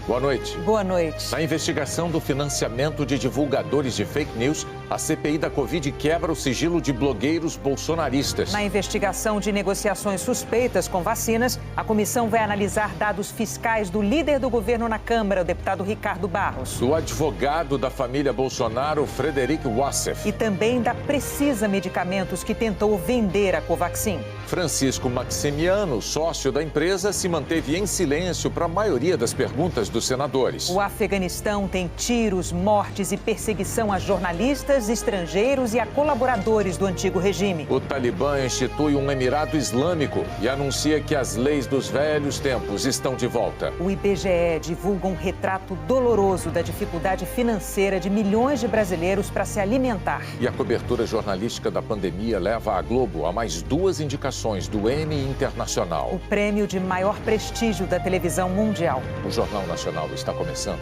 Boa noite. Boa noite. Na investigação do financiamento de divulgadores de fake news, a CPI da Covid quebra o sigilo de blogueiros bolsonaristas. Na investigação de negociações suspeitas com vacinas, a comissão vai analisar dados fiscais do líder do governo na Câmara, o deputado Ricardo Barros. Do advogado da família Bolsonaro, Frederic Wassef. E também da Precisa Medicamentos, que tentou vender a Covaxin. Francisco Maximiano, sócio da empresa, se manteve em silêncio para a maioria das perguntas dos senadores. O Afeganistão tem tiros, mortes e perseguição a jornalistas, estrangeiros e a colaboradores do antigo regime. O Talibã institui um Emirado Islâmico e anuncia que as leis dos velhos tempos estão de volta. O IBGE divulga um retrato doloroso da dificuldade financeira de milhões de brasileiros para se alimentar. E a cobertura jornalística da pandemia leva a Globo a mais 2 indicações do Emmy Internacional. O prêmio de maior prestígio da televisão mundial. O Jornal Nacional está começando.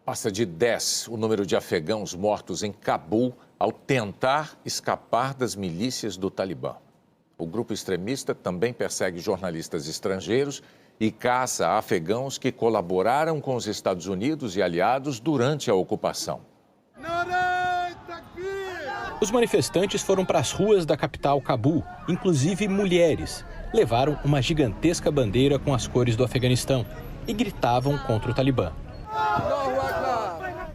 Passa de 10 o número de afegãos mortos em Cabul ao tentar escapar das milícias do Talibã. O grupo extremista também persegue jornalistas estrangeiros e caça afegãos que colaboraram com os Estados Unidos e aliados durante a ocupação. Os manifestantes foram para as ruas da capital Cabul, inclusive mulheres. Levaram uma gigantesca bandeira com as cores do Afeganistão e gritavam contra o Talibã.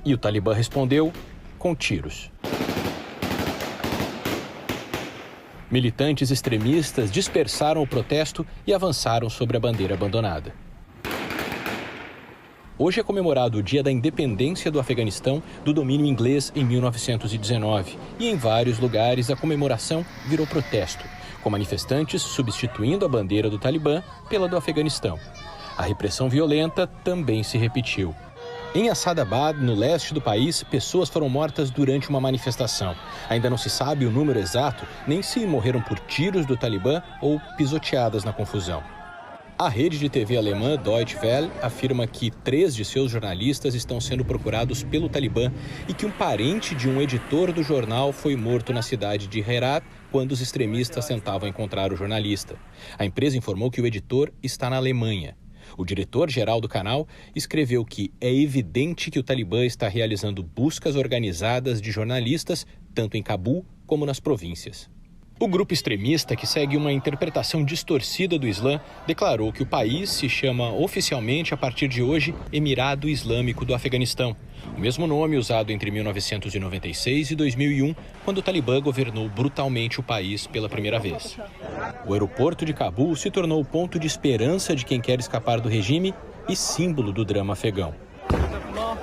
E o Talibã respondeu com tiros. Militantes extremistas dispersaram o protesto e avançaram sobre a bandeira abandonada. Hoje é comemorado o Dia da Independência do Afeganistão do domínio inglês em 1919. E em vários lugares a comemoração virou protesto, com manifestantes substituindo a bandeira do Talibã pela do Afeganistão. A repressão violenta também se repetiu. Em Assadabad, no leste do país, pessoas foram mortas durante uma manifestação. Ainda não se sabe o número exato, nem se morreram por tiros do Talibã ou pisoteadas na confusão. A rede de TV alemã Deutsche Welle afirma que 3 de seus jornalistas estão sendo procurados pelo Talibã e que um parente de um editor do jornal foi morto na cidade de Herat quando os extremistas tentavam encontrar o jornalista. A empresa informou que o editor está na Alemanha. O diretor-geral do canal escreveu que é evidente que o Talibã está realizando buscas organizadas de jornalistas, tanto em Cabul como nas províncias. O grupo extremista, que segue uma interpretação distorcida do Islã, declarou que o país se chama oficialmente, a partir de hoje, Emirado Islâmico do Afeganistão, o mesmo nome usado entre 1996 e 2001, quando o Talibã governou brutalmente o país pela primeira vez. O aeroporto de Cabul se tornou o ponto de esperança de quem quer escapar do regime e símbolo do drama afegão.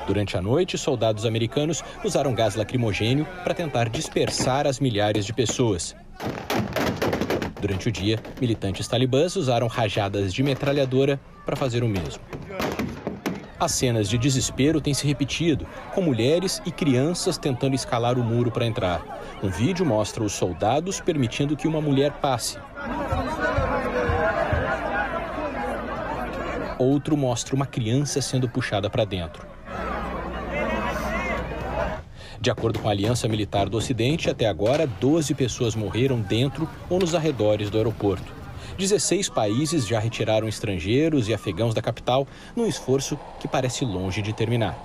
Durante a noite, soldados americanos usaram gás lacrimogênio para tentar dispersar as milhares de pessoas. Durante o dia, militantes talibãs usaram rajadas de metralhadora para fazer o mesmo. As cenas de desespero têm se repetido, com mulheres e crianças tentando escalar o muro para entrar. Um vídeo mostra os soldados permitindo que uma mulher passe. Outro mostra uma criança sendo puxada para dentro. De acordo com a Aliança Militar do Ocidente, até agora, 12 pessoas morreram dentro ou nos arredores do aeroporto. 16 países já retiraram estrangeiros e afegãos da capital, num esforço que parece longe de terminar.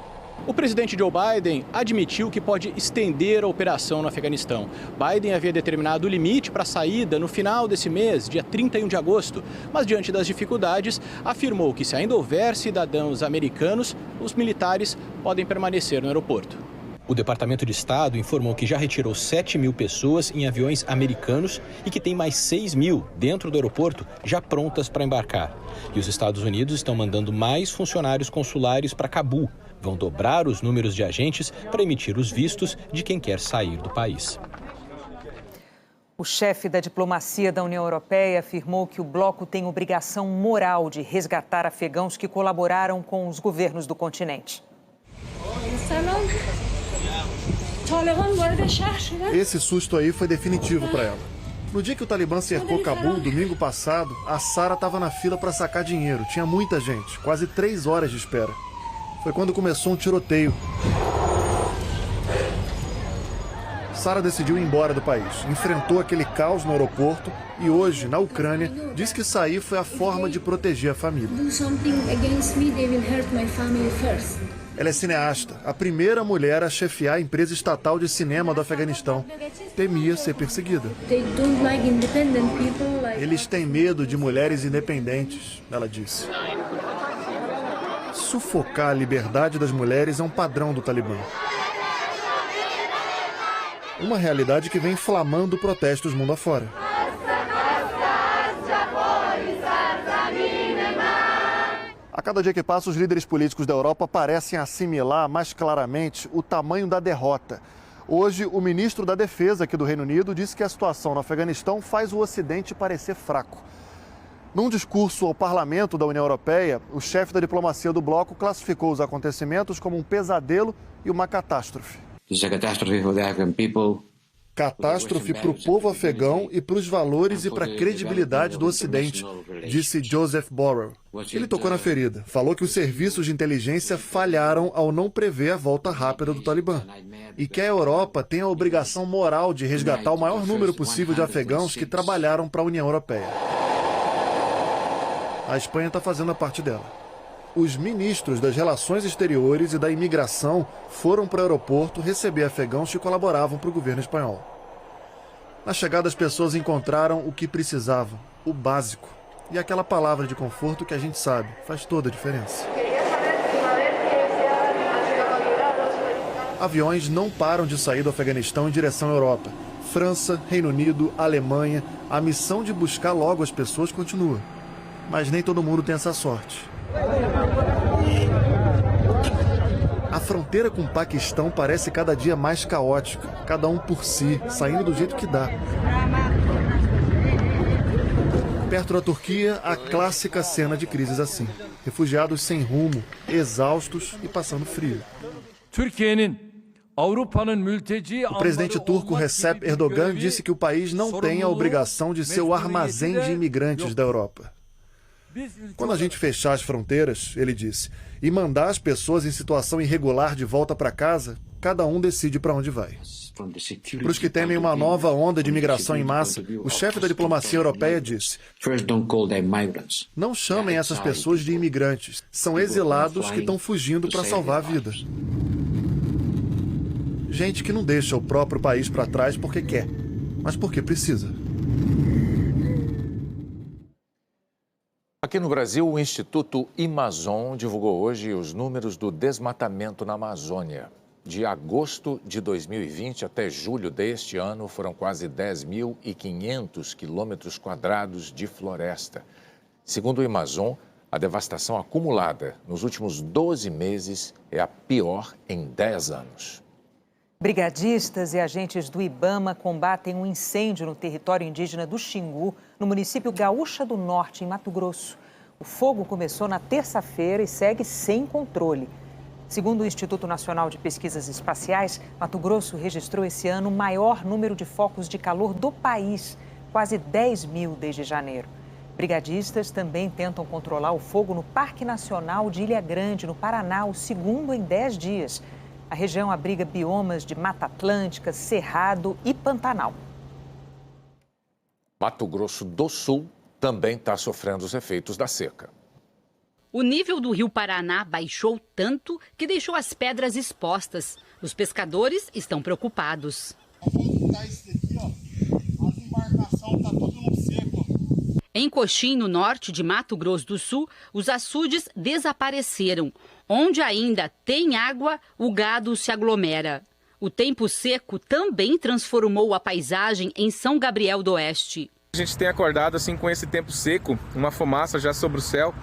O presidente Joe Biden admitiu que pode estender a operação no Afeganistão. Biden havia determinado o limite para a saída no final desse mês, dia 31 de agosto, mas diante das dificuldades, afirmou que se ainda houver cidadãos americanos, os militares podem permanecer no aeroporto. O Departamento de Estado informou que já retirou 7.000 pessoas em aviões americanos e que tem mais 6.000 dentro do aeroporto já prontas para embarcar. E os Estados Unidos estão mandando mais funcionários consulares para Cabul. Vão dobrar os números de agentes para emitir os vistos de quem quer sair do país. O chefe da diplomacia da União Europeia afirmou que o bloco tem obrigação moral de resgatar afegãos que colaboraram com os governos do continente. Esse susto aí foi definitivo para ela. No dia que o Talibã cercou Cabul, domingo passado, a Sara estava na fila para sacar dinheiro. Tinha muita gente, quase 3 horas de espera. Foi quando começou um tiroteio. Sara decidiu ir embora do país, enfrentou aquele caos no aeroporto e hoje, na Ucrânia, diz que sair foi a forma de proteger a família. Ela é cineasta, a primeira mulher a chefiar a empresa estatal de cinema do Afeganistão. Temia ser perseguida. Eles têm medo de mulheres independentes, ela disse. Sufocar a liberdade das mulheres é um padrão do Talibã. Uma realidade que vem inflamando protestos mundo afora. A cada dia que passa, os líderes políticos da Europa parecem assimilar mais claramente o tamanho da derrota. Hoje, o ministro da Defesa aqui do Reino Unido disse que a situação no Afeganistão faz o Ocidente parecer fraco. Num discurso ao Parlamento da União Europeia, o chefe da diplomacia do bloco classificou os acontecimentos como um pesadelo e uma catástrofe. Catástrofe para o povo afegão e para os valores e para a credibilidade do Ocidente, disse Joseph Borrell. Ele tocou na ferida, falou que os serviços de inteligência falharam ao não prever a volta rápida do Talibã e que a Europa tem a obrigação moral de resgatar o maior número possível de afegãos que trabalharam para a União Europeia. A Espanha está fazendo a parte dela. Os ministros das Relações Exteriores e da Imigração foram para o aeroporto receber afegãos que colaboravam para o governo espanhol. Na chegada, as pessoas encontraram o que precisavam, o básico. E aquela palavra de conforto que a gente sabe faz toda a diferença. Aviões não param de sair do Afeganistão em direção à Europa. França, Reino Unido, Alemanha, a missão de buscar logo as pessoas continua. Mas nem todo mundo tem essa sorte. A fronteira com o Paquistão parece cada dia mais caótica, cada um por si, saindo do jeito que dá. Perto da Turquia, a clássica cena de crises assim. Refugiados sem rumo, exaustos e passando frio. O presidente turco Recep Erdogan disse que o país não tem a obrigação de ser o armazém de imigrantes da Europa. Quando a gente fechar as fronteiras, ele disse, e mandar as pessoas em situação irregular de volta para casa, cada um decide para onde vai. Para os que temem uma nova onda de imigração em massa, o chefe da diplomacia europeia disse: não chamem essas pessoas de imigrantes, são exilados que estão fugindo para salvar a vida. Gente que não deixa o próprio país para trás porque quer, mas porque precisa. Aqui no Brasil, o Instituto Amazon divulgou hoje os números do desmatamento na Amazônia. De agosto de 2020 até julho deste ano, foram quase 10.500 quilômetros quadrados de floresta. Segundo o Amazon, a devastação acumulada nos últimos 12 meses é a pior em 10 anos. Brigadistas e agentes do IBAMA combatem um incêndio no território indígena do Xingu, no município Gaúcha do Norte, em Mato Grosso. O fogo começou na terça-feira e segue sem controle. Segundo o Instituto Nacional de Pesquisas Espaciais, Mato Grosso registrou esse ano o maior número de focos de calor do país, quase 10 mil desde janeiro. Brigadistas também tentam controlar o fogo no Parque Nacional de Ilha Grande, no Paraná, o segundo em 10 dias. A região abriga biomas de Mata Atlântica, Cerrado e Pantanal. Mato Grosso do Sul também está sofrendo os efeitos da seca. O nível do rio Paraná baixou tanto que deixou as pedras expostas. Os pescadores estão preocupados. Em Coxim, no norte de Mato Grosso do Sul, os açudes desapareceram. Onde ainda tem água, o gado se aglomera. O tempo seco também transformou a paisagem em São Gabriel do Oeste. A gente tem acordado assim com esse tempo seco, uma fumaça já sobre o céu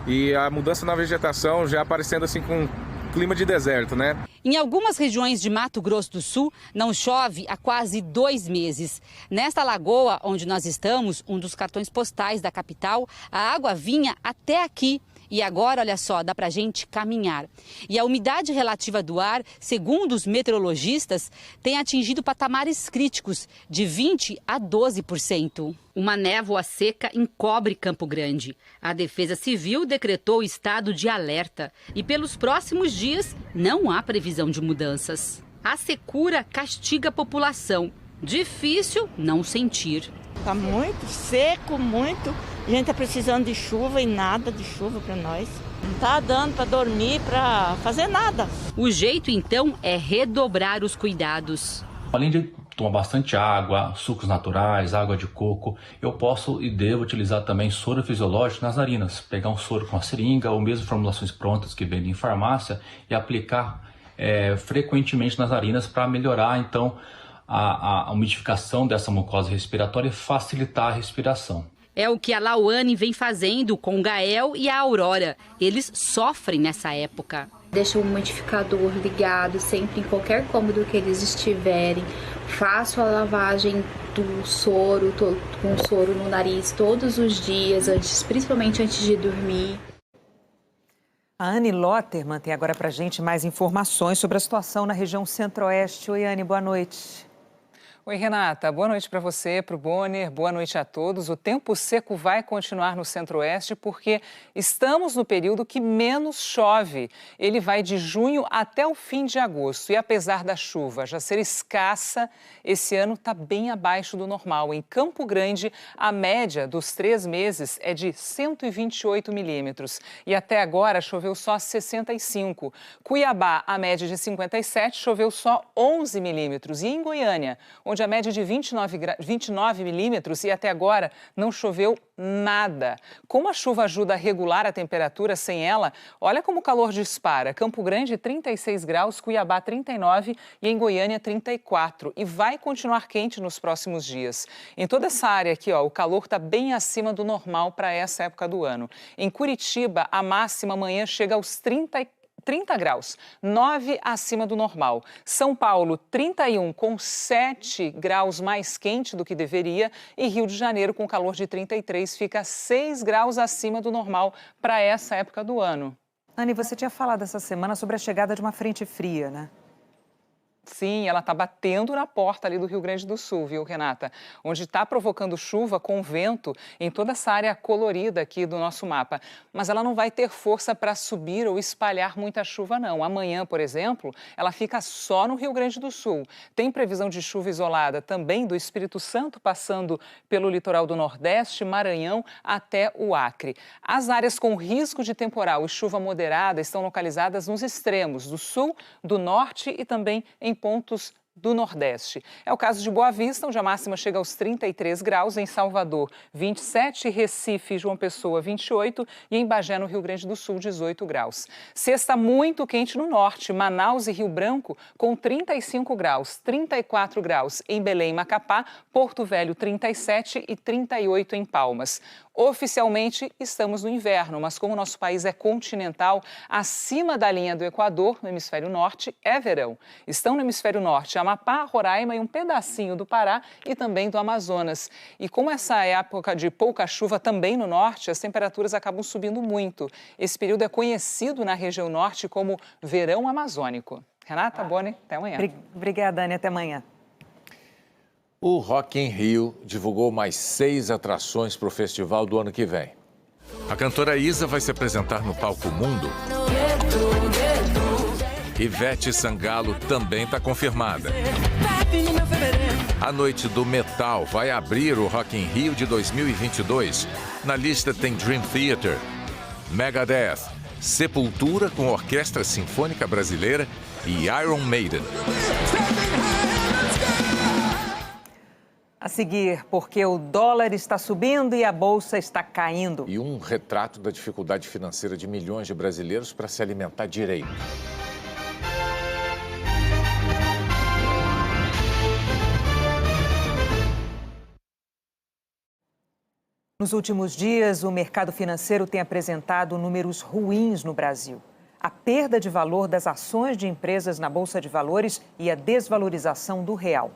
e a mudança na vegetação já aparecendo assim com clima de deserto, né? Em algumas regiões de Mato Grosso do Sul, não chove há quase 2 meses. Nesta lagoa onde nós estamos, um dos cartões postais da capital, a água vinha até aqui. E agora, olha só, dá para a gente caminhar. E a umidade relativa do ar, segundo os meteorologistas, tem atingido patamares críticos de 20% a 12%. Uma névoa seca encobre Campo Grande. A Defesa Civil decretou estado de alerta e pelos próximos dias não há previsão de mudanças. A secura castiga a população. Difícil não sentir. Está muito seco, muito. A gente está precisando de chuva e nada de chuva para nós. Não está dando para dormir, para fazer nada. O jeito, então, é redobrar os cuidados. Além de tomar bastante água, sucos naturais, água de coco, eu posso e devo utilizar também soro fisiológico nas narinas. Pegar um soro com a seringa ou mesmo formulações prontas que vendem em farmácia e aplicar frequentemente nas narinas para melhorar, então, a umidificação dessa mucosa respiratória e facilitar a respiração. É o que a Lauane vem fazendo com o Gael e a Aurora. Eles sofrem nessa época. Deixo o umidificador ligado sempre em qualquer cômodo que eles estiverem. Faço a lavagem do soro, com soro no nariz todos os dias, principalmente antes de dormir. A Anne Lotterman tem agora para a gente mais informações sobre a situação na região centro-oeste. Oi, Anne, boa noite. Oi, Renata. Boa noite para você, para o Bonner. Boa noite a todos. O tempo seco vai continuar no centro-oeste porque estamos no período que menos chove. Ele vai de junho até o fim de agosto. E apesar da chuva já ser escassa, esse ano está bem abaixo do normal. Em Campo Grande, a média dos 3 meses é de 128 milímetros. E até agora choveu só 65. Cuiabá, a média de 57, choveu só 11 milímetros. E em Goiânia, onde a média é de 29 milímetros e até agora não choveu nada. Como a chuva ajuda a regular a temperatura, sem ela, olha como o calor dispara. Campo Grande, 36 graus, Cuiabá, 39 e em Goiânia, 34. E vai continuar quente nos próximos dias. Em toda essa área aqui, ó, o calor está bem acima do normal para essa época do ano. Em Curitiba, a máxima amanhã chega aos 30 graus, 9 acima do normal. São Paulo, 31, com 7 graus mais quente do que deveria. E Rio de Janeiro, com calor de 33, fica 6 graus acima do normal para essa época do ano. Anne, você tinha falado essa semana sobre a chegada de uma frente fria, né? Sim, ela está batendo na porta ali do Rio Grande do Sul, viu, Renata? Onde está provocando chuva com vento em toda essa área colorida aqui do nosso mapa. Mas ela não vai ter força para subir ou espalhar muita chuva, não. Amanhã, por exemplo, ela fica só no Rio Grande do Sul. Tem previsão de chuva isolada também do Espírito Santo, passando pelo litoral do Nordeste, Maranhão, até o Acre. As áreas com risco de temporal e chuva moderada estão localizadas nos extremos do Sul, do Norte e também em pontos do Nordeste. É o caso de Boa Vista, onde a máxima chega aos 33 graus, em Salvador, 27, Recife e João Pessoa, 28 e em Bagé, no Rio Grande do Sul, 18 graus. Sexta muito quente no norte, Manaus e Rio Branco, com 35 graus, 34 graus em Belém e Macapá, Porto Velho, 37 e 38 em Palmas. Oficialmente, estamos no inverno, mas como o nosso país é continental, acima da linha do Equador, no hemisfério norte, é verão. Estão no hemisfério norte Amapá, Roraima e um pedacinho do Pará e também do Amazonas. E como essa época de pouca chuva também no norte, as temperaturas acabam subindo muito. Esse período é conhecido na região norte como verão amazônico. Renata, Bonner, até amanhã. Obrigada, Anne, até amanhã. O Rock in Rio divulgou mais 6 atrações para o festival do ano que vem. A cantora Isa vai se apresentar no Palco Mundo. Ivete Sangalo também está confirmada. A Noite do Metal vai abrir o Rock in Rio de 2022. Na lista tem Dream Theater, Megadeth, Sepultura com Orquestra Sinfônica Brasileira e Iron Maiden. A seguir, porque o dólar está subindo e a bolsa está caindo. E um retrato da dificuldade financeira de milhões de brasileiros para se alimentar direito. Nos últimos dias, o mercado financeiro tem apresentado números ruins no Brasil. A perda de valor das ações de empresas na Bolsa de Valores e a desvalorização do real.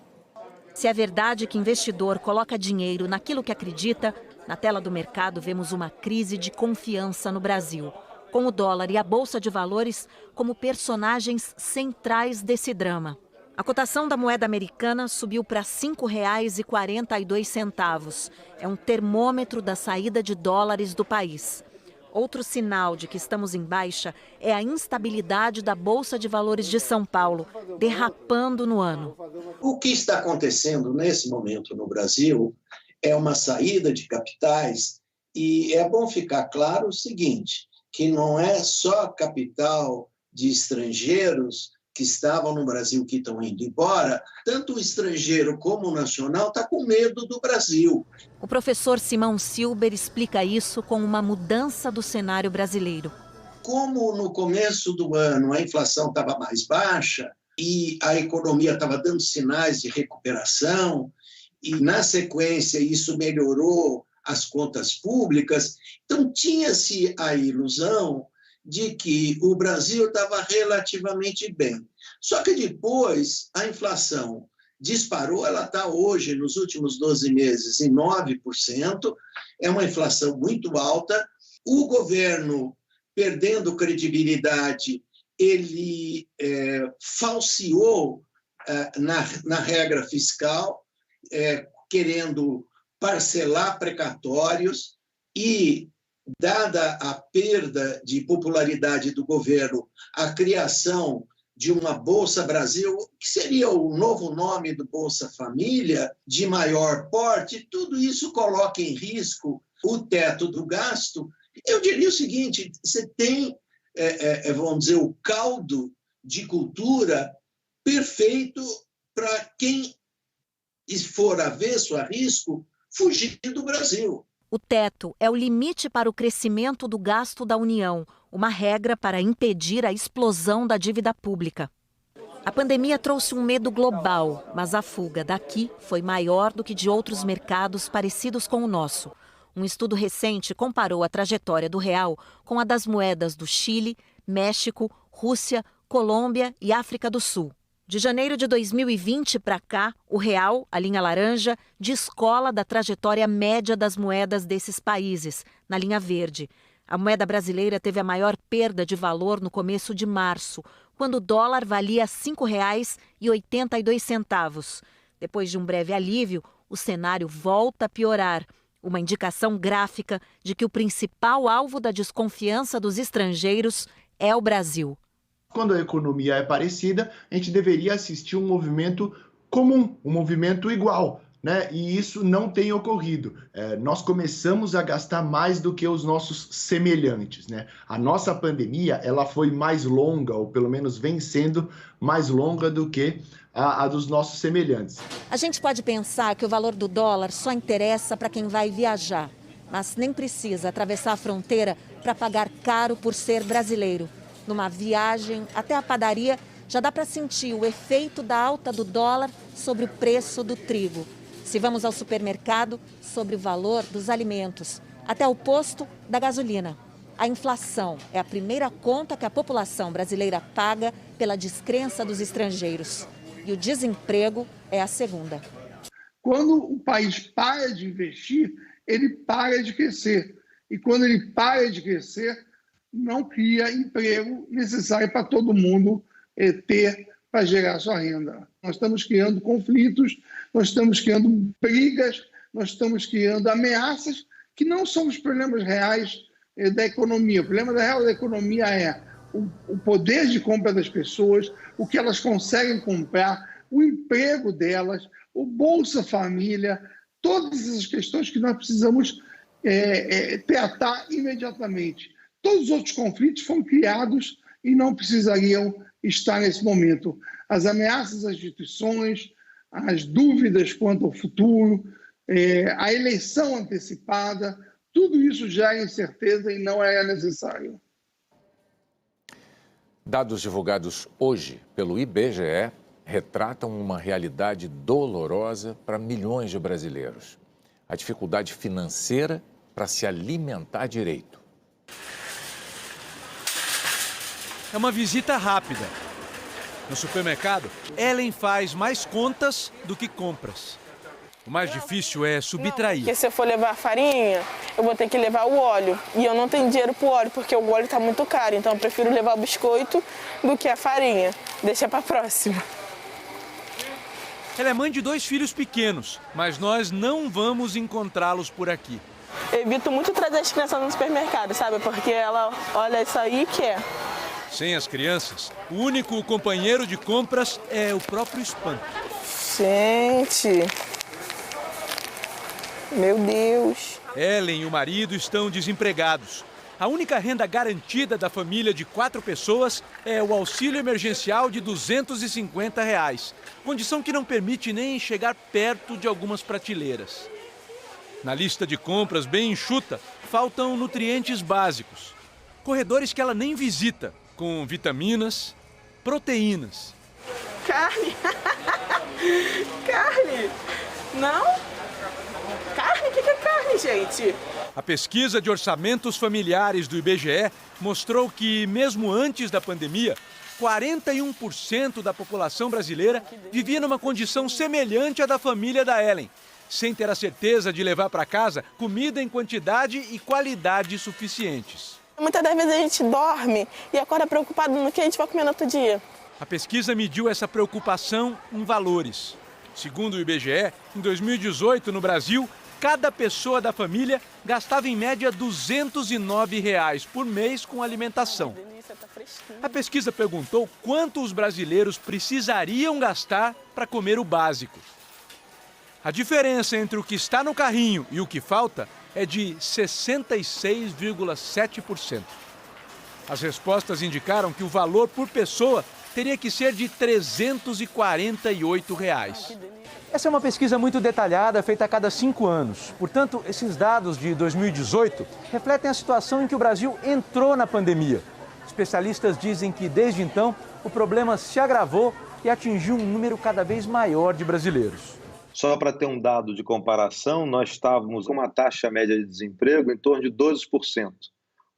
Se é verdade que investidor coloca dinheiro naquilo que acredita, Na tela do mercado, vemos uma crise de confiança no Brasil, com o dólar e a Bolsa de Valores como personagens centrais desse drama. A cotação da moeda americana subiu para R$ 5,42. É um termômetro da saída de dólares do país. Outro sinal de que estamos em baixa é a instabilidade da Bolsa de Valores de São Paulo, derrapando no ano. O que está acontecendo nesse momento no Brasil é uma saída de capitais, e é bom ficar claro o seguinte, que não é só capital de estrangeiros que estavam no Brasil que estão indo embora, tanto o estrangeiro como o nacional está com medo do Brasil. O professor Simão Silber explica isso com uma mudança do cenário brasileiro. Como no começo do ano a inflação estava mais baixa e a economia estava dando sinais de recuperação, e na sequência isso melhorou as contas públicas, então tinha-se a ilusão de que o Brasil estava relativamente bem. Só que depois a inflação disparou, ela está hoje, nos últimos 12 meses, em 9%, é uma inflação muito alta. O governo, perdendo credibilidade, ele falseou na regra fiscal, querendo parcelar precatórios e, dada a perda de popularidade do governo, a criação de uma Bolsa Brasil, que seria o novo nome do Bolsa Família, de maior porte, tudo isso coloca em risco o teto do gasto. Eu diria o seguinte, você tem, vamos dizer, o caldo de cultura perfeito para quem for avesso a risco, fugir do Brasil. O teto é o limite para o crescimento do gasto da União, uma regra para impedir a explosão da dívida pública. A pandemia trouxe um medo global, mas a fuga daqui foi maior do que de outros mercados parecidos com o nosso. Um estudo recente comparou a trajetória do real com a das moedas do Chile, México, Rússia, Colômbia e África do Sul. De janeiro de 2020 para cá, o real, a linha laranja, descola da trajetória média das moedas desses países, na linha verde. A moeda brasileira teve a maior perda de valor no começo de março, quando o dólar valia R$ 5,82. Depois de um breve alívio, o cenário volta a piorar. Uma indicação gráfica de que o principal alvo da desconfiança dos estrangeiros é o Brasil. Quando a economia é parecida, a gente deveria assistir um movimento comum, um movimento igual, né? E isso não tem ocorrido. Nós começamos a gastar mais do que os nossos semelhantes, né? A nossa pandemia, ela foi mais longa, ou pelo menos vem sendo mais longa do que a dos nossos semelhantes. A gente pode pensar que o valor do dólar só interessa para quem vai viajar, mas nem precisa atravessar a fronteira para pagar caro por ser brasileiro. Numa viagem até a padaria, já dá para sentir o efeito da alta do dólar sobre o preço do trigo. Se vamos ao supermercado, sobre o valor dos alimentos, até o posto da gasolina. A inflação é a primeira conta que a população brasileira paga pela descrença dos estrangeiros. E o desemprego é a segunda. Quando o país para de investir, ele para de crescer. E quando ele para de crescer, não cria emprego necessário para todo mundo ter para gerar sua renda. Nós estamos criando conflitos, nós estamos criando brigas, nós estamos criando ameaças que não são os problemas reais da economia. O problema real da economia é o poder de compra das pessoas, o que elas conseguem comprar, o emprego delas, o Bolsa Família, todas essas questões que nós precisamos tratar imediatamente. Todos os outros conflitos foram criados e não precisariam estar nesse momento. As ameaças às instituições, as dúvidas quanto ao futuro, a eleição antecipada, tudo isso gera incerteza e não é necessário. Dados divulgados hoje pelo IBGE retratam uma realidade dolorosa para milhões de brasileiros. A dificuldade financeira para se alimentar direito. É uma visita rápida. No supermercado, Ellen faz mais contas do que compras. O mais difícil é subtrair. Porque se eu for levar a farinha, eu vou ter que levar o óleo. E eu não tenho dinheiro pro óleo, porque o óleo tá muito caro. Então eu prefiro levar o biscoito do que a farinha. Deixa pra próxima. Ela é mãe de 2 filhos pequenos, mas nós não vamos encontrá-los por aqui. Eu evito muito trazer as crianças no supermercado, sabe? Porque ela olha isso aí e quer. Sem as crianças, o único companheiro de compras é o próprio espanto. Gente... Meu Deus. Ellen e o marido estão desempregados. A única renda garantida da família de 4 pessoas é o auxílio emergencial de R$ 250, condição que não permite nem chegar perto de algumas prateleiras. Na lista de compras bem enxuta, faltam nutrientes básicos. Corredores que ela nem visita, com vitaminas, proteínas. Carne? Carne? Não? Carne? O que é carne, gente? A pesquisa de orçamentos familiares do IBGE mostrou que, mesmo antes da pandemia, 41% da população brasileira vivia numa condição semelhante à da família da Ellen, sem ter a certeza de levar para casa comida em quantidade e qualidade suficientes. Muitas das vezes a gente dorme e acorda preocupado no que a gente vai comer no outro dia. A pesquisa mediu essa preocupação em valores. Segundo o IBGE, em 2018, no Brasil, cada pessoa da família gastava em média R$ 209 por mês com alimentação. A pesquisa perguntou quanto os brasileiros precisariam gastar para comer o básico. A diferença entre o que está no carrinho e o que falta é de 66,7%. As respostas indicaram que o valor por pessoa teria que ser de R$ 348. Essa é uma pesquisa muito detalhada, feita a cada 5 anos. Portanto, esses dados de 2018 refletem a situação em que o Brasil entrou na pandemia. Especialistas dizem que, desde então, o problema se agravou e atingiu um número cada vez maior de brasileiros. Só para ter um dado de comparação, nós estávamos com uma taxa média de desemprego em torno de 12%.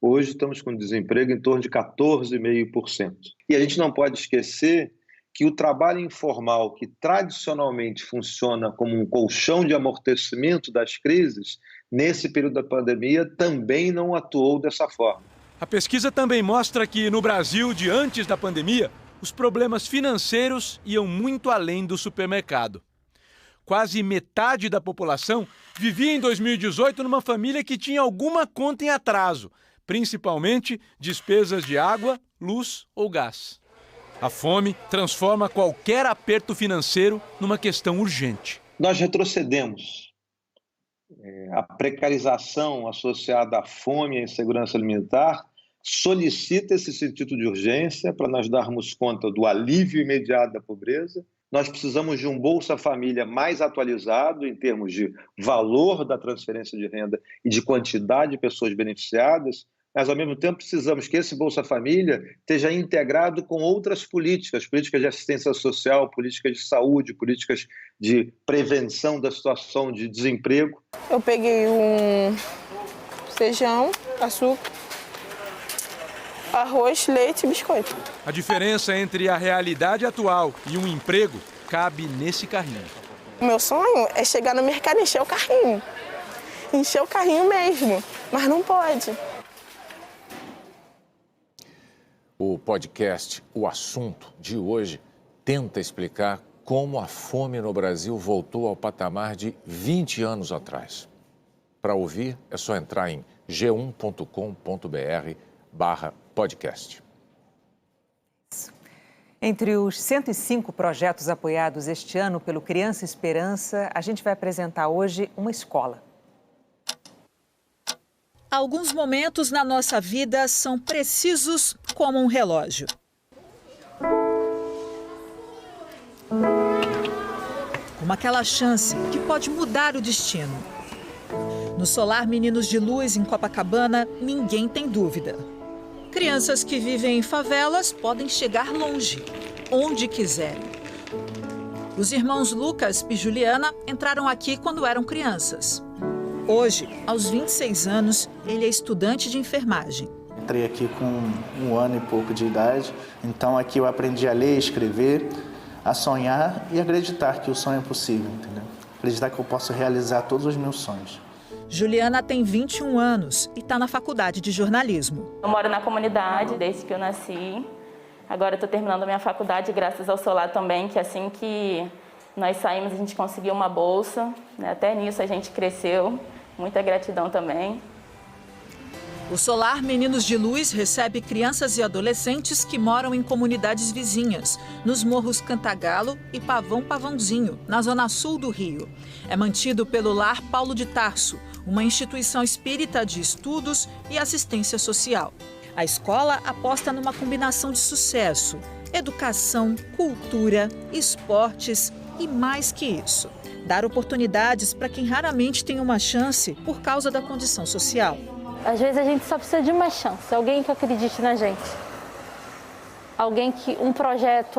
Hoje estamos com desemprego em torno de 14,5%. E a gente não pode esquecer que o trabalho informal, que tradicionalmente funciona como um colchão de amortecimento das crises, nesse período da pandemia também não atuou dessa forma. A pesquisa também mostra que, no Brasil, de antes da pandemia, os problemas financeiros iam muito além do supermercado. Quase metade da população vivia em 2018 numa família que tinha alguma conta em atraso, principalmente despesas de água, luz ou gás. A fome transforma qualquer aperto financeiro numa questão urgente. Nós retrocedemos. A precarização associada à fome e à insegurança alimentar solicita esse sentido de urgência para nós darmos conta do alívio imediato da pobreza. Nós precisamos de um Bolsa Família mais atualizado em termos de valor da transferência de renda e de quantidade de pessoas beneficiadas, mas, ao mesmo tempo, precisamos que esse Bolsa Família esteja integrado com outras políticas, políticas de assistência social, políticas de saúde, políticas de prevenção da situação de desemprego. Eu peguei um feijão, açúcar, arroz, leite e biscoito. A diferença entre a realidade atual e um emprego cabe nesse carrinho. O meu sonho é chegar no mercado e encher o carrinho. Encher o carrinho mesmo, mas não pode. O podcast O Assunto de hoje tenta explicar como a fome no Brasil voltou ao patamar de 20 anos atrás. Para ouvir, é só entrar em g1.com.br/podcast. Entre os 105 projetos apoiados este ano pelo Criança Esperança, a gente vai apresentar hoje uma escola. Alguns momentos na nossa vida são precisos como um relógio. Como aquela chance que pode mudar o destino. No Solar Meninos de Luz, em Copacabana, ninguém tem dúvida. Crianças que vivem em favelas podem chegar longe, onde quiserem. Os irmãos Lucas e Juliana entraram aqui quando eram crianças. Hoje, aos 26 anos, ele é estudante de enfermagem. Entrei aqui com 1 ano e pouco de idade, então aqui eu aprendi a ler, escrever, a sonhar e acreditar que o sonho é possível, entendeu? acreditar que eu posso realizar todos os meus sonhos. Juliana tem 21 anos e está na faculdade de jornalismo. Eu moro na comunidade desde que eu nasci. Agora estou terminando a minha faculdade graças ao Solar também, que assim que nós saímos a gente conseguiu uma bolsa, né? Até nisso a gente cresceu. Muita gratidão também. O Solar Meninos de Luz recebe crianças e adolescentes que moram em comunidades vizinhas, nos morros Cantagalo e Pavãozinho, na zona sul do Rio. É mantido pelo Lar Paulo de Tarso, uma instituição espírita de estudos e assistência social. A escola aposta numa combinação de sucesso: educação, cultura, esportes e mais que isso. Dar oportunidades para quem raramente tem uma chance por causa da condição social. Às vezes a gente só precisa de uma chance, alguém que acredite na gente. Um projeto,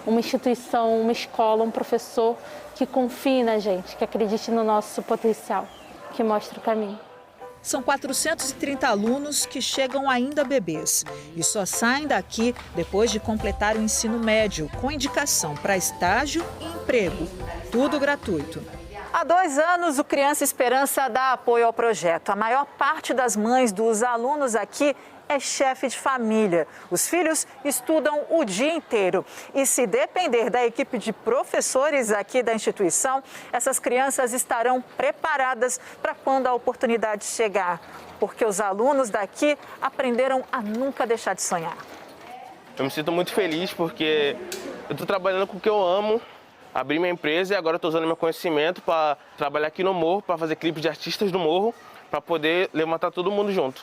uma instituição, uma escola, um professor que confie na gente, que acredite no nosso potencial, que mostre o caminho. São 430 alunos que chegam ainda bebês e só saem daqui depois de completar o ensino médio, com indicação para estágio e emprego. Tudo gratuito. Há 2 anos, o Criança Esperança dá apoio ao projeto. A maior parte das mães dos alunos aqui é chefe de família. Os filhos estudam o dia inteiro. E se depender da equipe de professores aqui da instituição, essas crianças estarão preparadas para quando a oportunidade chegar. Porque os alunos daqui aprenderam a nunca deixar de sonhar. Eu me sinto muito feliz porque eu estou trabalhando com o que eu amo. Abri minha empresa e agora estou usando meu conhecimento para trabalhar aqui no Morro, para fazer clipes de artistas do Morro, para poder levantar todo mundo junto.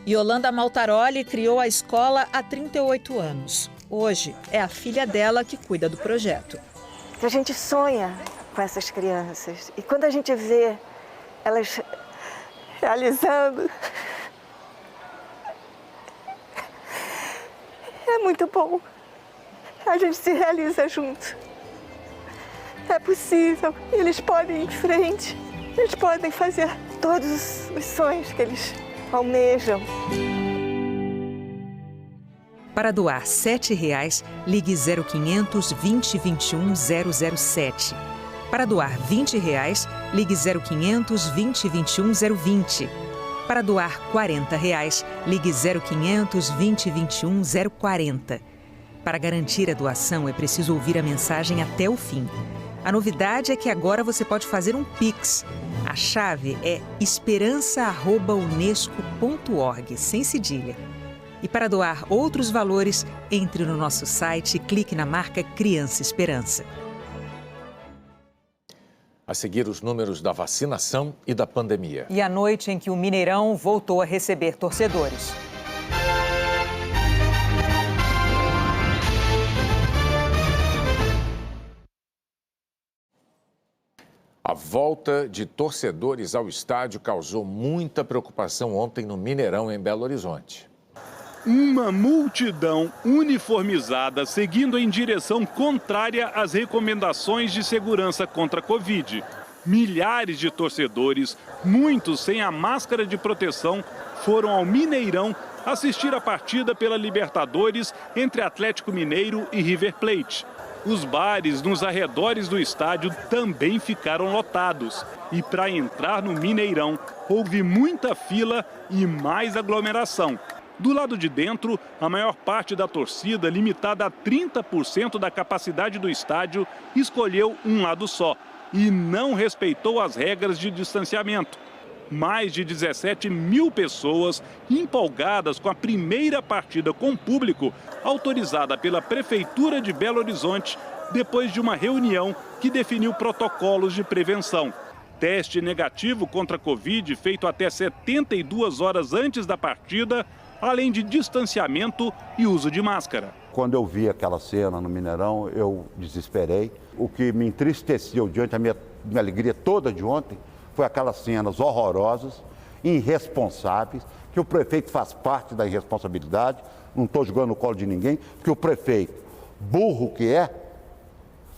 Yolanda Maltaroli criou a escola há 38 anos. Hoje é a filha dela que cuida do projeto. A gente sonha com essas crianças e quando a gente vê elas realizando, é muito bom. A gente se realiza junto. É possível, eles podem ir em frente, eles podem fazer todos os sonhos que eles almejam. Para doar R$ 7,00, ligue 0500 2021 007. Para doar R$ 20,00, ligue 0500 2021 020. Para doar R$ 40,00, ligue 0500 2021 040. Para garantir a doação, é preciso ouvir a mensagem até o fim. A novidade é que agora você pode fazer um Pix. A chave é esperança@unesco.org, sem cedilha. E para doar outros valores, entre no nosso site e clique na marca Criança Esperança. A seguir, os números da vacinação e da pandemia. E a noite em que o Mineirão voltou a receber torcedores. A volta de torcedores ao estádio causou muita preocupação ontem no Mineirão, em Belo Horizonte. Uma multidão uniformizada seguindo em direção contrária às recomendações de segurança contra a Covid. Milhares de torcedores, muitos sem a máscara de proteção, foram ao Mineirão assistir a partida pela Libertadores entre Atlético Mineiro e River Plate. Os bares nos arredores do estádio também ficaram lotados. E para entrar no Mineirão, houve muita fila e mais aglomeração. Do lado de dentro, a maior parte da torcida, limitada a 30% da capacidade do estádio, escolheu um lado só e não respeitou as regras de distanciamento. Mais de 17 mil pessoas empolgadas com a primeira partida com público, autorizada pela Prefeitura de Belo Horizonte, depois de uma reunião que definiu protocolos de prevenção. Teste negativo contra a Covid feito até 72 horas antes da partida, além de distanciamento e uso de máscara. Quando eu vi aquela cena no Mineirão, eu desesperei. O que me entristeceu diante da minha alegria toda de ontem foi aquelas cenas horrorosas, irresponsáveis, que o prefeito faz parte da irresponsabilidade, não estou jogando no colo de ninguém, que o prefeito, burro que é,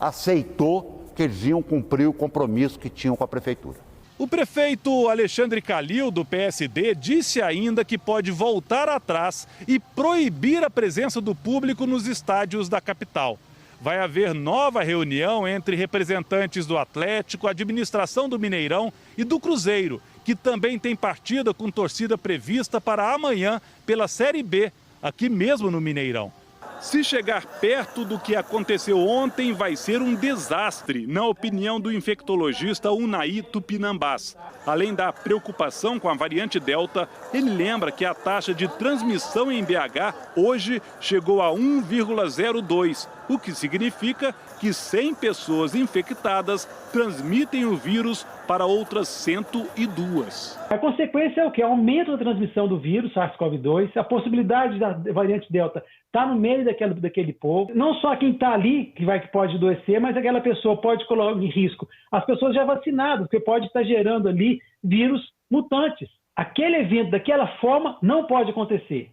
aceitou que eles iam cumprir o compromisso que tinham com a prefeitura. O prefeito Alexandre Calil, do PSD, disse ainda que pode voltar atrás e proibir a presença do público nos estádios da capital. vai haver nova reunião entre representantes do Atlético, administração do Mineirão e do Cruzeiro, que também tem partida com torcida prevista para amanhã pela Série B, aqui mesmo no Mineirão. Se chegar perto do que aconteceu ontem, vai ser um desastre, na opinião do infectologista Unai Tupinambás. Além da preocupação com a variante Delta, ele lembra que a taxa de transmissão em BH hoje chegou a 1,02, o que significa que 100 pessoas infectadas transmitem o vírus para outras 102. A consequência é o quê? Aumento da transmissão do vírus SARS-CoV-2, a possibilidade da variante Delta estar no meio daquele povo. Não só quem está ali que pode adoecer, mas aquela pessoa pode colocar em risco as pessoas já vacinadas, porque pode estar gerando ali vírus mutantes. Aquele evento daquela forma não pode acontecer.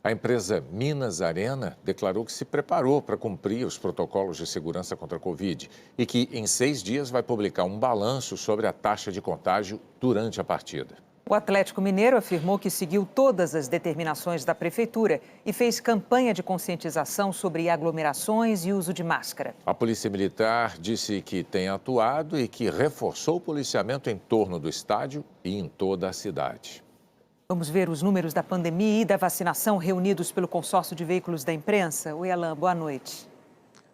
A empresa Minas Arena declarou que se preparou para cumprir os protocolos de segurança contra a Covid e que, em 6 dias, vai publicar um balanço sobre a taxa de contágio durante a partida. O Atlético Mineiro afirmou que seguiu todas as determinações da Prefeitura e fez campanha de conscientização sobre aglomerações e uso de máscara. A Polícia Militar disse que tem atuado e que reforçou o policiamento em torno do estádio e em toda a cidade. Vamos ver os números da pandemia e da vacinação reunidos pelo consórcio de veículos da imprensa. Oi, Alan, boa noite.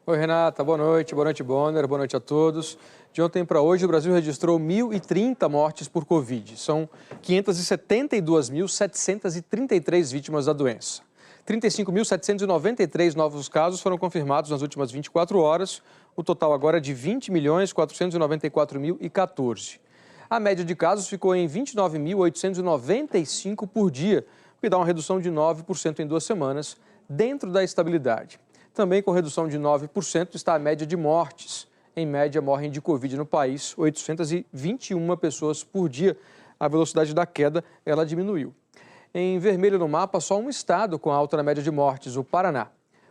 Oi, Renata, boa noite, Bonner, boa noite a todos. De ontem para hoje, o Brasil registrou 1.030 mortes por Covid. São 572.733 vítimas da doença. 35.793 novos casos foram confirmados nas últimas 24 horas. O total agora é de 20.494.014. A média de casos ficou em 29.895 por dia, o que dá uma redução de 9% em 2 semanas, dentro da estabilidade. Também com redução de 9% está a média de mortes. Em média, morrem de Covid no país 821 pessoas por dia. A velocidade da queda, ela diminuiu. Em vermelho no mapa, só um estado com alta na média de mortes, o Paraná.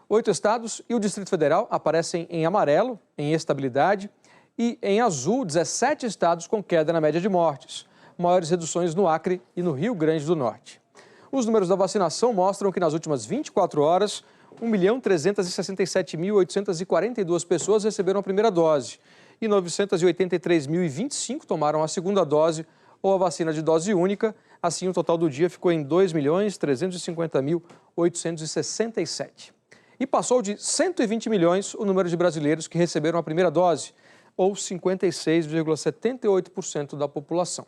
8 estados e o Distrito Federal aparecem em amarelo, em estabilidade, e em azul, 17 estados com queda na média de mortes. Maiores reduções no Acre e no Rio Grande do Norte. Os números da vacinação mostram que nas últimas 24 horas, 1.367.842 pessoas receberam a primeira dose e 983.025 tomaram a segunda dose ou a vacina de dose única. Assim, o total do dia ficou em 2.350.867. E passou de 120 milhões o número de brasileiros que receberam a primeira dose, ou 56,78% da população.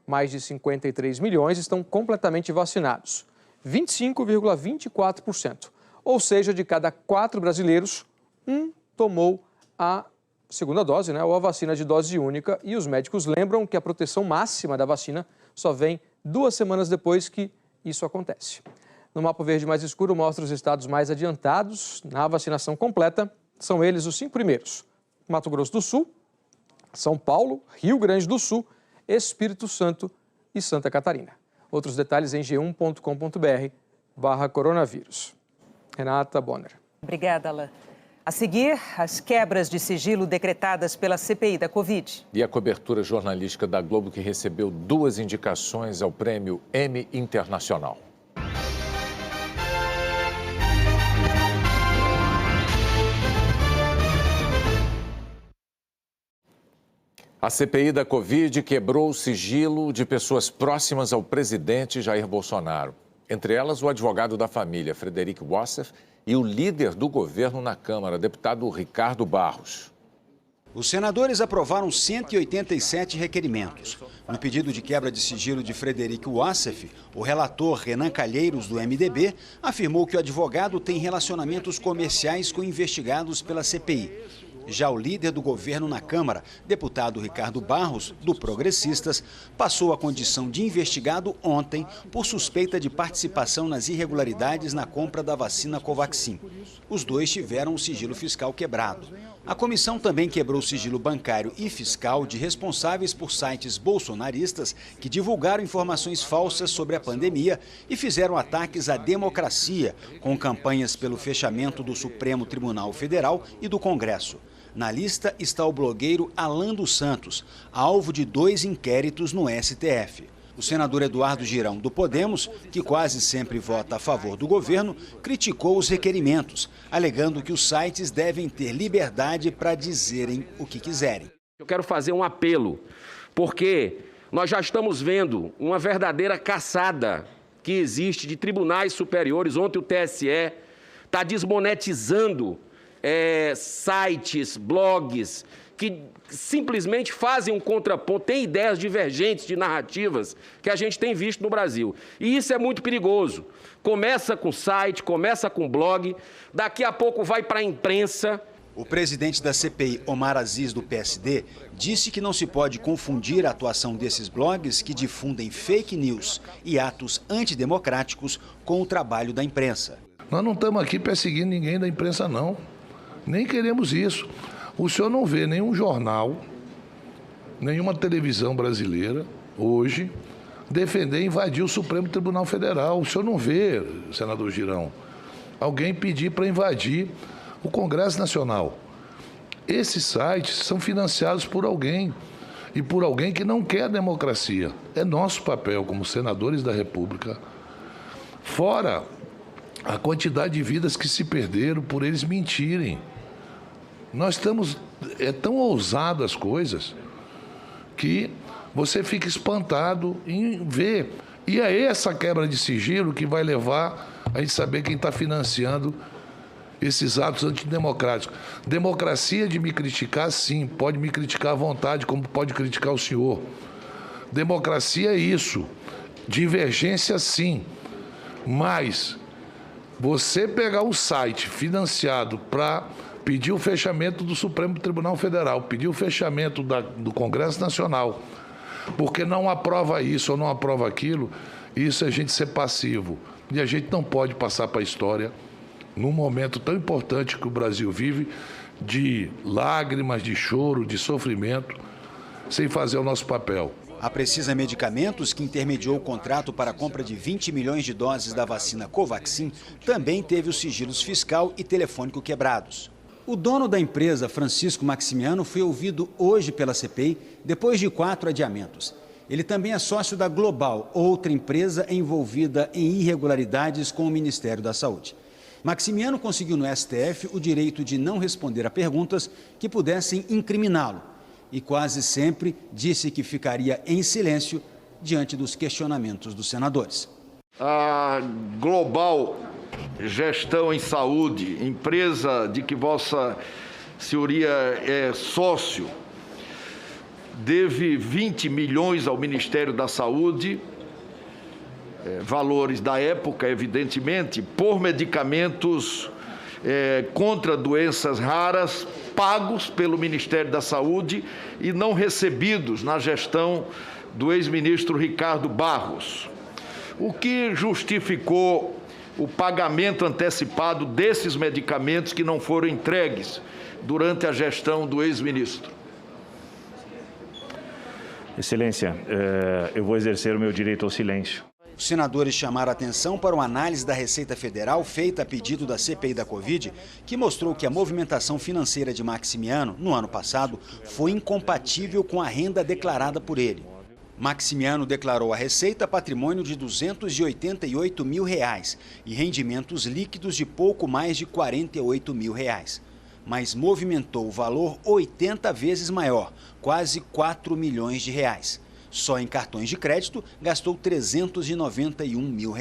Mais de 53 milhões estão completamente vacinados, 25,24%. Ou seja, de cada 4 brasileiros, 1 tomou a segunda dose, ou a vacina de dose única. E os médicos lembram que a proteção máxima da vacina só vem 2 semanas depois que isso acontece. No mapa verde mais escuro mostra os estados mais adiantados na vacinação completa. São eles os 5 primeiros: Mato Grosso do Sul, São Paulo, Rio Grande do Sul, Espírito Santo e Santa Catarina. Outros detalhes em g1.com.br/coronavírus. Renata, Bonner. Obrigada, Alain. A seguir, as quebras de sigilo decretadas pela CPI da Covid. E a cobertura jornalística da Globo, que recebeu 2 indicações ao prêmio Emmy Internacional. A CPI da Covid quebrou o sigilo de pessoas próximas ao presidente Jair Bolsonaro. Entre elas, o advogado da família, Frederic Wassef, e o líder do governo na Câmara, deputado Ricardo Barros. Os senadores aprovaram 187 requerimentos. No pedido de quebra de sigilo de Frederic Wassef, o relator Renan Calheiros, do MDB, afirmou que o advogado tem relacionamentos comerciais com investigados pela CPI. Já o líder do governo na Câmara, deputado Ricardo Barros, do Progressistas, passou a condição de investigado ontem por suspeita de participação nas irregularidades na compra da vacina Covaxin. Os dois tiveram o sigilo fiscal quebrado. A comissão também quebrou o sigilo bancário e fiscal de responsáveis por sites bolsonaristas que divulgaram informações falsas sobre a pandemia e fizeram ataques à democracia, com campanhas pelo fechamento do Supremo Tribunal Federal e do Congresso. Na lista está o blogueiro Alan dos Santos, alvo de 2 inquéritos no STF. O senador Eduardo Girão, do Podemos, que quase sempre vota a favor do governo, criticou os requerimentos, alegando que os sites devem ter liberdade para dizerem o que quiserem. Eu quero fazer um apelo, porque nós já estamos vendo uma verdadeira caçada que existe de tribunais superiores. Ontem o TSE está desmonetizando sites, blogs, que simplesmente fazem um contraponto, têm ideias divergentes de narrativas que a gente tem visto no Brasil. E isso é muito perigoso. Começa com site, começa com blog, daqui a pouco vai para a imprensa. O presidente da CPI, Omar Aziz, do PSD, disse que não se pode confundir a atuação desses blogs que difundem fake news e atos antidemocráticos com o trabalho da imprensa. Nós não estamos aqui perseguindo ninguém da imprensa, não. Nem queremos isso. O senhor não vê nenhum jornal, nenhuma televisão brasileira, hoje, defender invadir o Supremo Tribunal Federal. O senhor não vê, senador Girão, alguém pedir para invadir o Congresso Nacional. Esses sites são financiados por alguém, e por alguém que não quer a democracia. É nosso papel, como senadores da República, fora a quantidade de vidas que se perderam por eles mentirem. Nós estamos... É tão ousado as coisas que você fica espantado em ver. E é essa quebra de sigilo que vai levar a gente saber quem está financiando esses atos antidemocráticos. Democracia de me criticar, sim, pode me criticar à vontade, como pode criticar o senhor. Democracia é isso. Divergência, sim. Mas você pegar um site financiado para pedir o fechamento do Supremo Tribunal Federal, pedir o fechamento do Congresso Nacional, porque não aprova isso ou não aprova aquilo, isso é a gente ser passivo. E a gente não pode passar para a história, num momento tão importante que o Brasil vive, de lágrimas, de choro, de sofrimento, sem fazer o nosso papel. A Precisa Medicamentos, que intermediou o contrato para a compra de 20 milhões de doses da vacina Covaxin, também teve os sigilos fiscal e telefônico quebrados. O dono da empresa, Francisco Maximiano, foi ouvido hoje pela CPI, depois de 4 adiamentos. Ele também é sócio da Global, outra empresa envolvida em irregularidades com o Ministério da Saúde. Maximiano conseguiu no STF o direito de não responder a perguntas que pudessem incriminá-lo e quase sempre disse que ficaria em silêncio diante dos questionamentos dos senadores. A Global Gestão em Saúde, empresa de que Vossa Senhoria é sócio, deve 20 milhões ao Ministério da Saúde, valores da época, evidentemente, por medicamentos contra doenças raras, pagos pelo Ministério da Saúde e não recebidos na gestão do ex-ministro Ricardo Barros, o que justificou o pagamento antecipado desses medicamentos que não foram entregues durante a gestão do ex-ministro. Excelência, eu vou exercer o meu direito ao silêncio. Os senadores chamaram atenção para uma análise da Receita Federal feita a pedido da CPI da Covid, que mostrou que a movimentação financeira de Maximiano, no ano passado, foi incompatível com a renda declarada por ele. Maximiano declarou à Receita patrimônio de R$ 288 mil e rendimentos líquidos de pouco mais de R$ 48 mil, mas movimentou o valor 80 vezes maior, quase R$ 4 milhões. Só em cartões de crédito, gastou R$ 391 mil.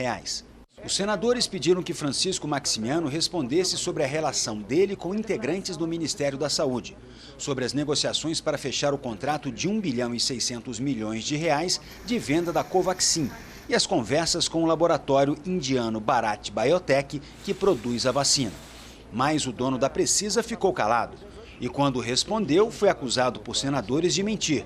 Os senadores pediram que Francisco Maximiano respondesse sobre a relação dele com integrantes do Ministério da Saúde, sobre as negociações para fechar o contrato de R$ 1 bilhão e 600 milhões de venda da Covaxin e as conversas com o laboratório indiano Bharat Biotech, que produz a vacina. Mas o dono da Precisa ficou calado e, quando respondeu, foi acusado por senadores de mentir.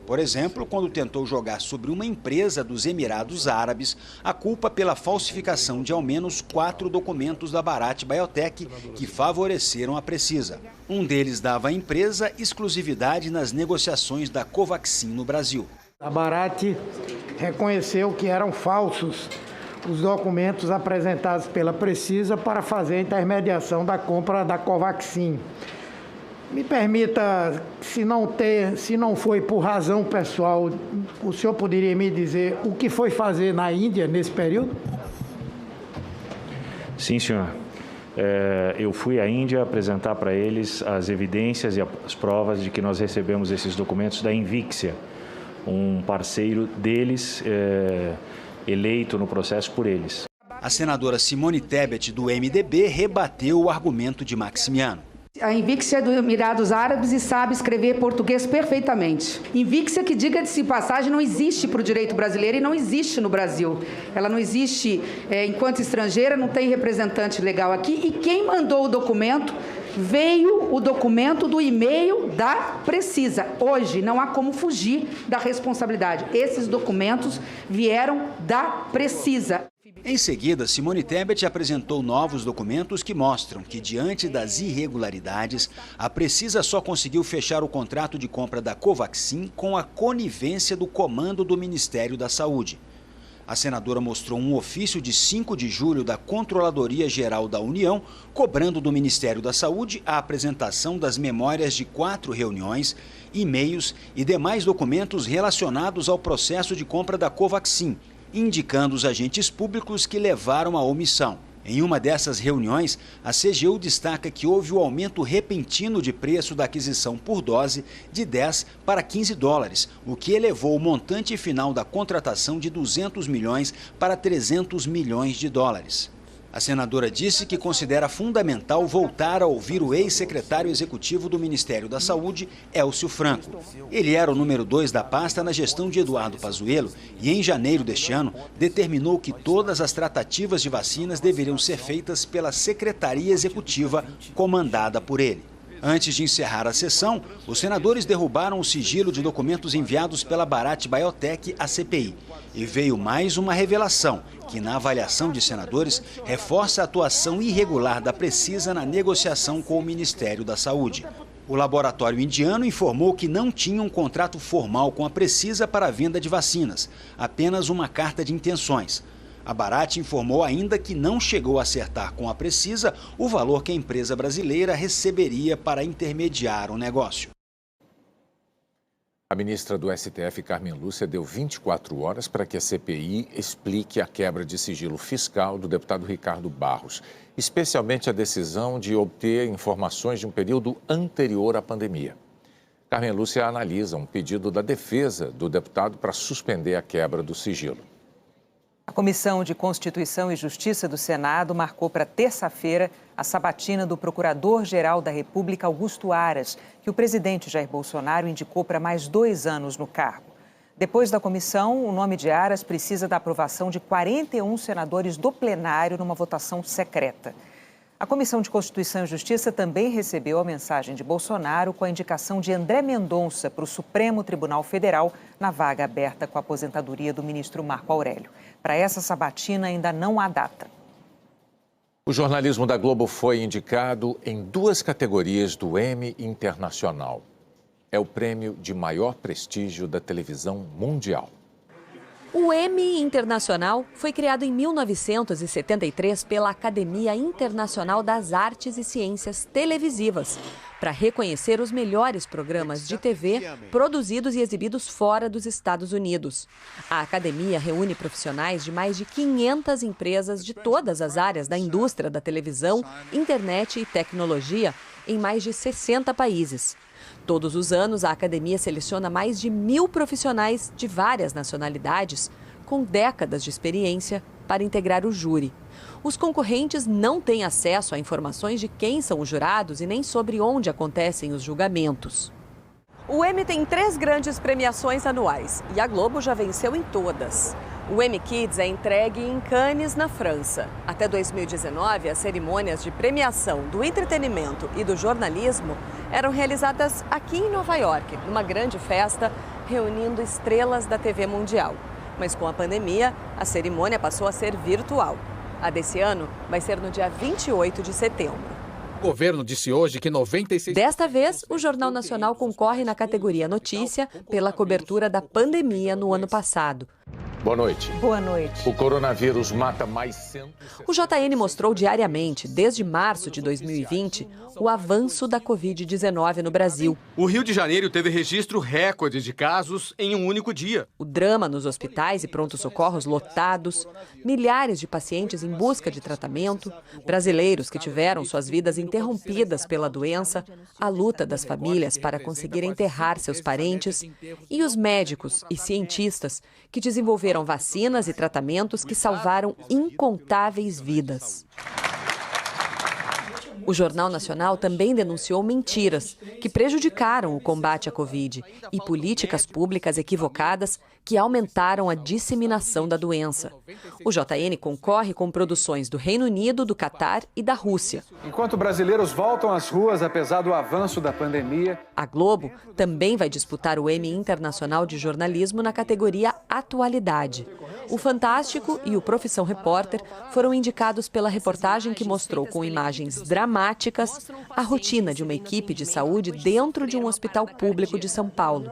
Por exemplo, quando tentou jogar sobre uma empresa dos Emirados Árabes a culpa pela falsificação de ao menos 4 documentos da Bharat Biotech que favoreceram a Precisa. Um deles dava à empresa exclusividade nas negociações da Covaxin no Brasil. A Bharat reconheceu que eram falsos os documentos apresentados pela Precisa para fazer a intermediação da compra da Covaxin. Me permita, se não foi por razão pessoal, o senhor poderia me dizer o que foi fazer na Índia nesse período? Sim, senhor. Eu fui à Índia apresentar para eles as evidências e as provas de que nós recebemos esses documentos da Invixia, um parceiro deles, eleito no processo por eles. A senadora Simone Tebet, do MDB, rebateu o argumento de Maximiano. A Invixia é dos Emirados Árabes e sabe escrever português perfeitamente. Invixia, que diga-se de passagem, não existe para o direito brasileiro e não existe no Brasil. Ela não existe enquanto estrangeira, não tem representante legal aqui. E quem mandou o documento, veio o documento do e-mail da Precisa. Hoje não há como fugir da responsabilidade. Esses documentos vieram da Precisa. Em seguida, Simone Tebet apresentou novos documentos que mostram que, diante das irregularidades, a Precisa só conseguiu fechar o contrato de compra da Covaxin com a conivência do comando do Ministério da Saúde. A senadora mostrou um ofício de 5 de julho da Controladoria Geral da União, cobrando do Ministério da Saúde a apresentação das memórias de 4 reuniões, e-mails e demais documentos relacionados ao processo de compra da Covaxin, indicando os agentes públicos que levaram à omissão. Em uma dessas reuniões, a CGU destaca que houve o aumento repentino de preço da aquisição por dose de 10 para 15 dólares, o que elevou o montante final da contratação de 200 milhões para 300 milhões de dólares. A senadora disse que considera fundamental voltar a ouvir o ex-secretário executivo do Ministério da Saúde, Élcio Franco. Ele era o número 2 da pasta na gestão de Eduardo Pazuello e, em janeiro deste ano, determinou que todas as tratativas de vacinas deveriam ser feitas pela Secretaria Executiva, comandada por ele. Antes de encerrar a sessão, os senadores derrubaram o sigilo de documentos enviados pela Bharat Biotech à CPI. E veio mais uma revelação, que na avaliação de senadores, reforça a atuação irregular da Precisa na negociação com o Ministério da Saúde. O laboratório indiano informou que não tinha um contrato formal com a Precisa para a venda de vacinas, apenas uma carta de intenções. A Bharat informou ainda que não chegou a acertar com a Precisa o valor que a empresa brasileira receberia para intermediar o negócio. A ministra do STF, Carmen Lúcia, deu 24 horas para que a CPI explique a quebra de sigilo fiscal do deputado Ricardo Barros, especialmente a decisão de obter informações de um período anterior à pandemia. Carmen Lúcia analisa um pedido da defesa do deputado para suspender a quebra do sigilo. A Comissão de Constituição e Justiça do Senado marcou para terça-feira a sabatina do Procurador-Geral da República, Augusto Aras, que o presidente Jair Bolsonaro indicou para mais 2 anos no cargo. Depois da comissão, o nome de Aras precisa da aprovação de 41 senadores do plenário numa votação secreta. A Comissão de Constituição e Justiça também recebeu a mensagem de Bolsonaro com a indicação de André Mendonça para o Supremo Tribunal Federal na vaga aberta com a aposentadoria do ministro Marco Aurélio. Para essa sabatina ainda não há data. O jornalismo da Globo foi indicado em 2 categorias do Emmy Internacional. É o prêmio de maior prestígio da televisão mundial. O Emmy Internacional foi criado em 1973 pela Academia Internacional das Artes e Ciências Televisivas, para reconhecer os melhores programas de TV produzidos e exibidos fora dos Estados Unidos. A academia reúne profissionais de mais de 500 empresas de todas as áreas da indústria da televisão, internet e tecnologia em mais de 60 países. Todos os anos, a academia seleciona mais de 1.000 profissionais de várias nacionalidades, com décadas de experiência, para integrar o júri. Os concorrentes não têm acesso a informações de quem são os jurados e nem sobre onde acontecem os julgamentos. O Emmy tem 3 grandes premiações anuais e a Globo já venceu em todas. O Emmy Kids é entregue em Cannes, na França. Até 2019, as cerimônias de premiação do entretenimento e do jornalismo eram realizadas aqui em Nova York, numa grande festa reunindo estrelas da TV mundial. Mas com a pandemia, a cerimônia passou a ser virtual. A desse ano vai ser no dia 28 de setembro. O governo disse hoje que 96%... Desta vez, o Jornal Nacional concorre na categoria Notícia pela cobertura da pandemia no ano passado. Boa noite. Boa noite. O coronavírus mata mais 100... O JN mostrou diariamente, desde março de 2020, o avanço da Covid-19 no Brasil. O Rio de Janeiro teve registro recorde de casos em um único dia. O drama nos hospitais e prontos-socorros lotados, milhares de pacientes em busca de tratamento, brasileiros que tiveram suas vidas interrompidas pela doença, a luta das famílias para conseguir enterrar seus parentes e os médicos e cientistas que desenvolveram vacinas e tratamentos que salvaram incontáveis vidas. O Jornal Nacional também denunciou mentiras que prejudicaram o combate à Covid e políticas públicas equivocadas que aumentaram a disseminação da doença. O JN concorre com produções do Reino Unido, do Catar e da Rússia. Enquanto brasileiros voltam às ruas apesar do avanço da pandemia... A Globo também vai disputar o Emmy Internacional de Jornalismo na categoria Atualidade. O Fantástico e o Profissão Repórter foram indicados pela reportagem que mostrou com imagens dramáticas a rotina de uma equipe de saúde dentro de um hospital público de São Paulo.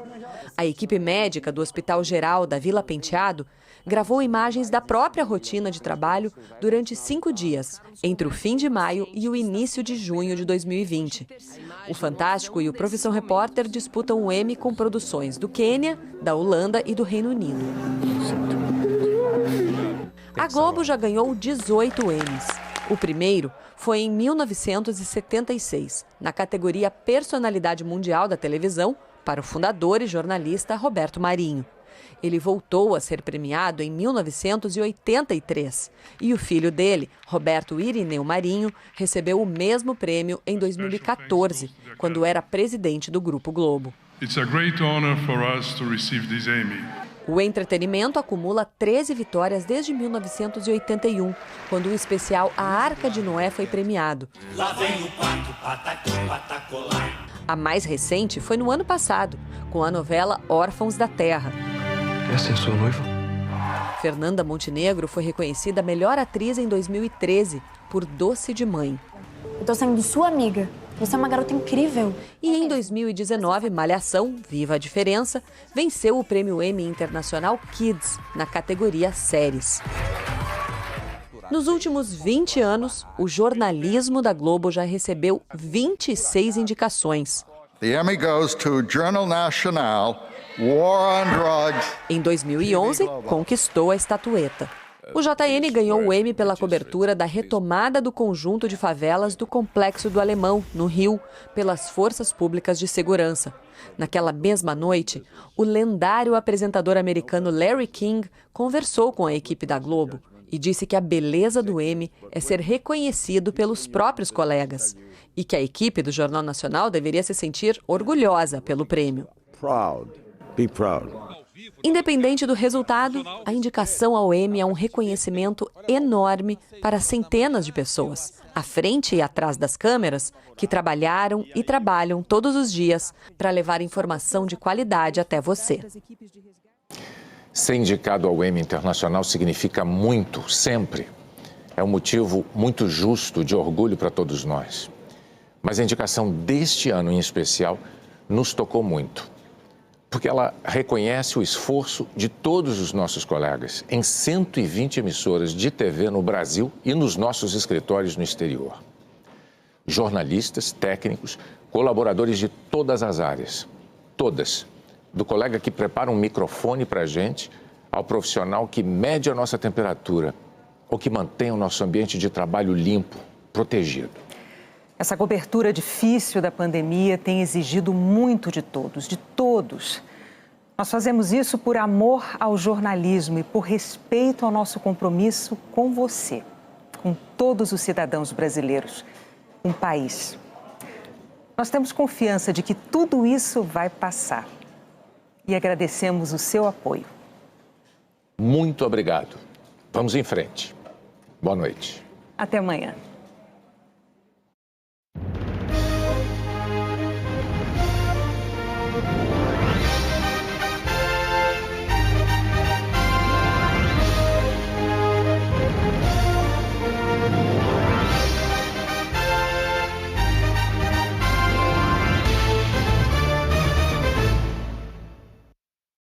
A equipe médica do Hospital Geral da Vila Penteado gravou imagens da própria rotina de trabalho durante 5 dias, entre o fim de maio e o início de junho de 2020. O Fantástico e o Profissão Repórter disputam o Emmy com produções do Quênia, da Holanda e do Reino Unido. A Globo já ganhou 18 Emmys. O primeiro foi em 1976, na categoria Personalidade Mundial da Televisão, para o fundador e jornalista Roberto Marinho. Ele voltou a ser premiado em 1983 e o filho dele, Roberto Irineu Marinho, recebeu o mesmo prêmio em 2014, quando era presidente do Grupo Globo. It's a great honor for us to receive this Emmy. O entretenimento acumula 13 vitórias desde 1981, quando o especial A Arca de Noé foi premiado. Lá vem o pato, patacu, patacolar. A mais recente foi no ano passado, com a novela Órfãos da Terra. Essa é sua noiva? Fernanda Montenegro foi reconhecida melhor atriz em 2013 por Doce de Mãe. Eu tô sendo sua amiga. Você é uma garota incrível. E em 2019, Malhação, Viva a Diferença, venceu o Prêmio Emmy Internacional Kids, na categoria Séries. Nos últimos 20 anos, o jornalismo da Globo já recebeu 26 indicações. The Emmy goes to Journal Nacional, War on Drugs. Em 2011, conquistou a estatueta. O JN ganhou o Emmy pela cobertura da retomada do conjunto de favelas do Complexo do Alemão, no Rio, pelas Forças Públicas de Segurança. Naquela mesma noite, o lendário apresentador americano Larry King conversou com a equipe da Globo e disse que a beleza do Emmy é ser reconhecido pelos próprios colegas e que a equipe do Jornal Nacional deveria se sentir orgulhosa pelo prêmio. Proud. Be proud. Independente do resultado, a indicação ao Emmy é um reconhecimento enorme para centenas de pessoas, à frente e atrás das câmeras, que trabalharam e trabalham todos os dias para levar informação de qualidade até você. Ser indicado ao Emmy Internacional significa muito, sempre. É um motivo muito justo de orgulho para todos nós. Mas a indicação deste ano em especial nos tocou muito, porque ela reconhece o esforço de todos os nossos colegas em 120 emissoras de TV no Brasil e nos nossos escritórios no exterior. Jornalistas, técnicos, colaboradores de todas as áreas, todas. Do colega que prepara um microfone para a gente, ao profissional que mede a nossa temperatura ou que mantém o nosso ambiente de trabalho limpo, protegido. Essa cobertura difícil da pandemia tem exigido muito de todos, de todos. Nós fazemos isso por amor ao jornalismo e por respeito ao nosso compromisso com você, com todos os cidadãos brasileiros, com o país. Nós temos confiança de que tudo isso vai passar e agradecemos o seu apoio. Muito obrigado. Vamos em frente. Boa noite. Até amanhã.